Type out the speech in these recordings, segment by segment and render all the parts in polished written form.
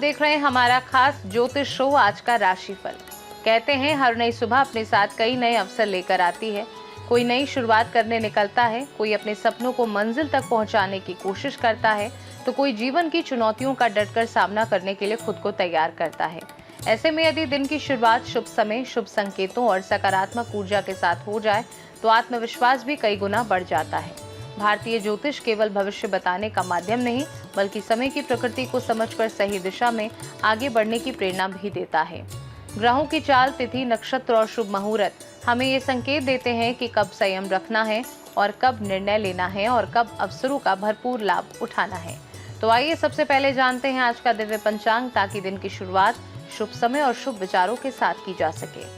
देख रहे हैं हमारा खास ज्योतिष शो आज का राशिफल। कहते हैं हर नई सुबह अपने साथ कई नए अवसर लेकर आती है। कोई नई शुरुआत करने निकलता है, कोई अपने सपनों को मंजिल तक पहुंचाने की कोशिश करता है, तो कोई जीवन की चुनौतियों का डटकर सामना करने के लिए खुद को तैयार करता है। ऐसे में यदि दिन की शुरुआत शुभ समय, शुभ संकेतों और सकारात्मक ऊर्जा के साथ हो जाए तो आत्मविश्वास भी कई गुना बढ़ जाता है। भारतीय ज्योतिष केवल भविष्य बताने का माध्यम नहीं, बल्कि समय की प्रकृति को समझकर सही दिशा में आगे बढ़ने की प्रेरणा भी देता है। ग्रहों की चाल, तिथि, नक्षत्र और शुभ मुहूर्त हमें ये संकेत देते हैं कि कब संयम रखना है और कब निर्णय लेना है और कब अवसरों का भरपूर लाभ उठाना है। तो आइए सबसे पहले जानते हैं आज का दिव्य पंचांग, ताकि दिन की शुरुआत शुभ समय और शुभ विचारों के साथ की जा सके।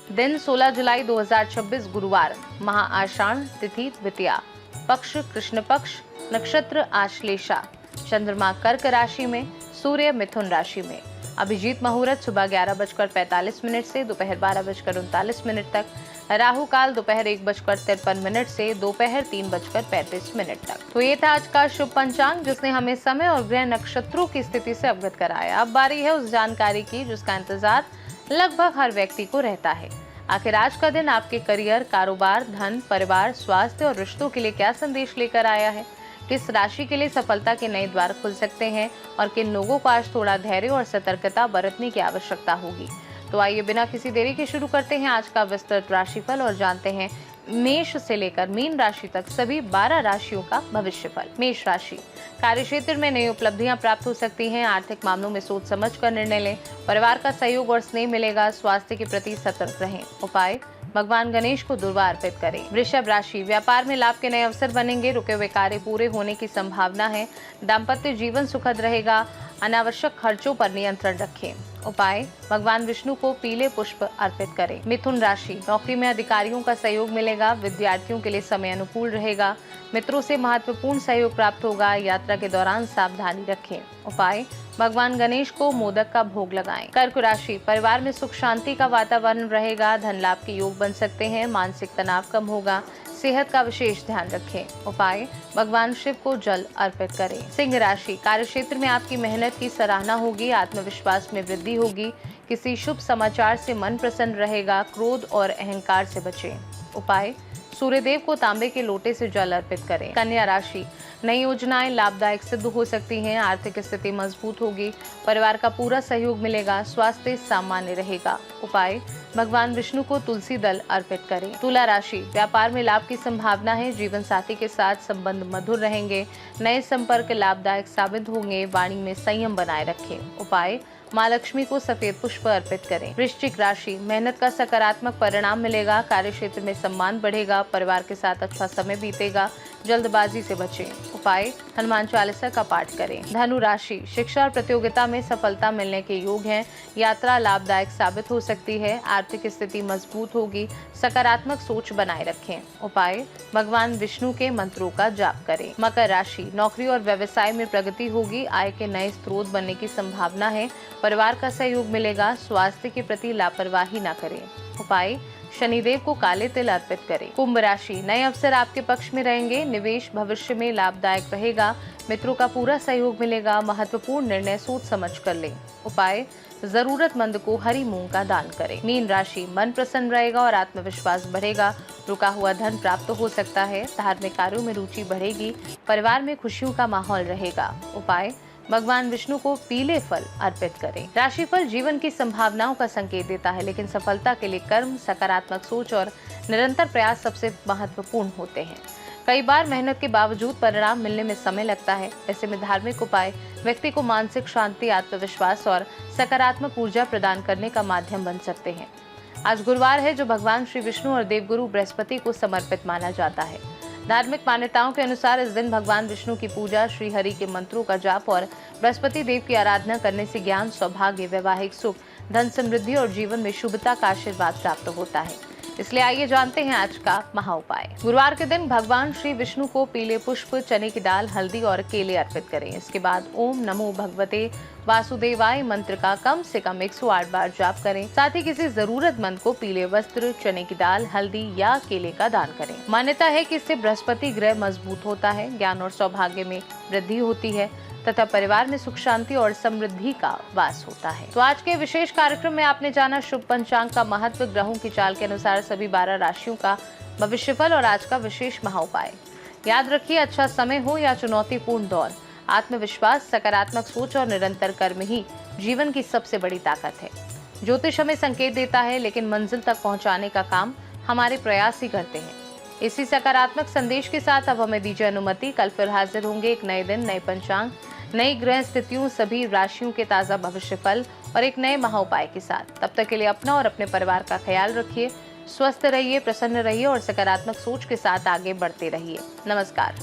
दिन 16 जुलाई 2026 गुरुवार, महा आषाढ़, तिथि द्वितीया, पक्ष कृष्ण पक्ष, नक्षत्र आश्लेषा, चंद्रमा कर्क राशि में, सूर्य मिथुन राशि में। अभिजीत मुहूर्त सुबह 11:45 से दोपहर 12:39 तक, राहु काल दोपहर 1:53 से दोपहर 3:35 तक। तो ये था आज का शुभ पंचांग, जिसने हमें समय और ग्रह नक्षत्रों की स्थिति से अवगत कराया। अब बारी है उस जानकारी की जिसका इंतजार लगभग हर व्यक्ति को रहता है। आखिर आज का दिन आपके करियर, कारोबार, धन, परिवार, स्वास्थ्य और रिश्तों के लिए क्या संदेश लेकर आया है? किस राशि के लिए सफलता के नए द्वार खुल सकते हैं और किन लोगों को आज थोड़ा धैर्य और सतर्कता बरतने की आवश्यकता होगी? तो आइए बिना किसी देरी के शुरू करते हैं आज का विस्तृत राशिफल और जानते हैं मेष से लेकर मीन राशि तक सभी 12 राशियों का भविष्यफल। मेष राशि, कार्य क्षेत्र में नई उपलब्धियां प्राप्त हो सकती हैं। आर्थिक मामलों में सोच समझ कर निर्णय लें। परिवार का सहयोग और स्नेह मिलेगा। स्वास्थ्य के प्रति सतर्क रहें। उपाय, भगवान गणेश को दुर्वा अर्पित करें। वृषभ राशि, व्यापार में लाभ के नए अवसर बनेंगे। रुके हुए कार्य पूरे होने की संभावना है। दाम्पत्य जीवन सुखद रहेगा। अनावश्यक खर्चों पर नियंत्रण रखें। उपाय, भगवान विष्णु को पीले पुष्प अर्पित करें। मिथुन राशि, नौकरी में अधिकारियों का सहयोग मिलेगा। विद्यार्थियों के लिए समय अनुकूल रहेगा। मित्रों से महत्वपूर्ण सहयोग प्राप्त होगा। यात्रा के दौरान सावधानी रखें। उपाय, भगवान गणेश को मोदक का भोग लगाएं। कर्क राशि, परिवार में सुख शांति का वातावरण रहेगा। धन लाभ के योग बन सकते हैं। मानसिक तनाव कम होगा। सेहत का विशेष ध्यान रखें। उपाय, भगवान शिव को जल अर्पित करें। सिंह राशि, कार्य क्षेत्र में आपकी मेहनत की सराहना होगी। आत्मविश्वास में वृद्धि होगी। किसी शुभ समाचार से मन प्रसन्न रहेगा। क्रोध और अहंकार से बचें। उपाय, सूर्यदेव को तांबे के लोटे से जल अर्पित करें। कन्या राशि, नई योजनाएं लाभदायक सिद्ध हो सकती हैं। आर्थिक स्थिति मजबूत होगी। परिवार का पूरा सहयोग मिलेगा। स्वास्थ्य सामान्य रहेगा। उपाय, भगवान विष्णु को तुलसी दल अर्पित करें। तुला राशि, व्यापार में लाभ की संभावना है। जीवन साथी के साथ संबंध मधुर रहेंगे। नए संपर्क लाभदायक साबित होंगे। वाणी में संयम बनाए रखें। उपाय, माँ लक्ष्मी को सफेद पुष्प अर्पित करें। वृश्चिक राशि, मेहनत का सकारात्मक परिणाम मिलेगा। कार्य क्षेत्र में सम्मान बढ़ेगा। परिवार के साथ अच्छा समय बीतेगा। जल्दबाजी से बचें। उपाय, हनुमान चालीसा का पाठ करें। धनु राशि, शिक्षा और प्रतियोगिता में सफलता मिलने के योग हैं। यात्रा लाभदायक साबित हो सकती है। आर्थिक स्थिति मजबूत होगी। सकारात्मक सोच बनाए रखें। उपाय, भगवान विष्णु के मंत्रों का जाप करें। मकर राशि, नौकरी और व्यवसाय में प्रगति होगी। आय के नए स्रोत बनने की संभावना है। परिवार का सहयोग मिलेगा। स्वास्थ्य के प्रति लापरवाही न करें। उपाय, शनिदेव को काले तिल अर्पित करें। कुंभ राशि, नए अवसर आपके पक्ष में रहेंगे। निवेश भविष्य में लाभदायक रहेगा। मित्रों का पूरा सहयोग मिलेगा। महत्वपूर्ण निर्णय सोच समझ कर लें। उपाय, जरूरतमंद को हरी मूंग का दान करें। मीन राशि, मन प्रसन्न रहेगा और आत्मविश्वास बढ़ेगा। रुका हुआ धन प्राप्त हो सकता है। धार्मिक कार्यों में रुचि बढ़ेगी। परिवार में खुशियों का माहौल रहेगा। उपाय, भगवान विष्णु को पीले फल अर्पित करें। राशिफल जीवन की संभावनाओं का संकेत देता है, लेकिन सफलता के लिए कर्म, सकारात्मक सोच और निरंतर प्रयास सबसे महत्वपूर्ण होते हैं। कई बार मेहनत के बावजूद परिणाम मिलने में समय लगता है। ऐसे में धार्मिक उपाय व्यक्ति को मानसिक शांति, आत्मविश्वास और सकारात्मक ऊर्जा प्रदान करने का माध्यम बन सकते हैं। आज गुरुवार है, जो भगवान श्री विष्णु और देवगुरु बृहस्पति को समर्पित माना जाता है। धार्मिक मान्यताओं के अनुसार इस दिन भगवान विष्णु की पूजा, श्री हरि के मंत्रों का जाप और बृहस्पति देव की आराधना करने से ज्ञान, सौभाग्य, वैवाहिक सुख, धन समृद्धि और जीवन में शुभता का आशीर्वाद प्राप्त होता है। इसलिए आइए जानते हैं आज का महा उपाय। गुरुवार के दिन भगवान श्री विष्णु को पीले पुष्प, चने की दाल, हल्दी और केले अर्पित करें। इसके बाद ओम नमो भगवते वासुदेवाय मंत्र का कम से कम 108 बार जाप करें। साथ ही किसी जरूरतमंद को पीले वस्त्र, चने की दाल, हल्दी या केले का दान करें। मान्यता है कि इससे बृहस्पति ग्रह मजबूत होता है, ज्ञान और सौभाग्य में वृद्धि होती है। तथा परिवार में सुख शांति और समृद्धि का वास होता है। तो आज के विशेष कार्यक्रम में आपने जाना शुभ पंचांग का महत्व, ग्रहों की चाल के अनुसार सभी 12 राशियों का भविष्यफल और आज का विशेष महाउपाय। याद रखिए, अच्छा समय हो या चुनौतीपूर्ण दौर, आत्मविश्वास, सकारात्मक सोच और निरंतर कर्म ही जीवन की सबसे बड़ी ताकत है। ज्योतिष हमें संकेत देता है, लेकिन मंजिल तक पहुंचाने का काम हमारे प्रयास ही करते हैं। इसी सकारात्मक संदेश के साथ अब हमें दीजिए अनुमति। कल फिर हाजिर होंगे एक नए दिन, नए पंचांग, नई ग्रह स्थितियों, सभी राशियों के ताजा भविष्यफल और एक नए महाउपाय के साथ। तब तक के लिए अपना और अपने परिवार का ख्याल रखिए, स्वस्थ रहिए, प्रसन्न रहिए और सकारात्मक सोच के साथ आगे बढ़ते रहिए। नमस्कार।